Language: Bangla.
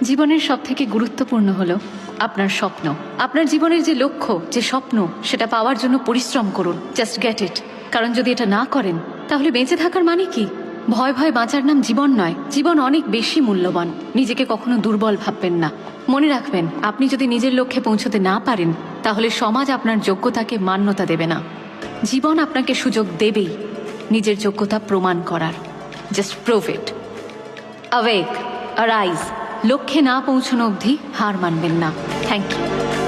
জীবনের সবথেকে গুরুত্বপূর্ণ হলো আপনার স্বপ্ন। আপনার জীবনের যে লক্ষ্য, যে স্বপ্ন, সেটা পাওয়ার জন্য পরিশ্রম করুন। Just get it. কারণ যদি এটা না করেন তাহলে বেঁচে থাকার মানে কি? ভয় ভয় বাঁচার নাম জীবন নয়। জীবন অনেক বেশি মূল্যবান। নিজেকে কখনো দুর্বল ভাববেন না। মনে রাখবেন, আপনি যদি নিজের লক্ষ্যে পৌঁছতে না পারেন তাহলে সমাজ আপনার যোগ্যতাকে মান্যতা দেবে না। জীবন আপনাকে সুযোগ দেবেই নিজের যোগ্যতা প্রমাণ করার। Just prove it. Awake, arise. লক্ষ্যে না পৌঁছানো অবধি হার মানবেন না। Thank you.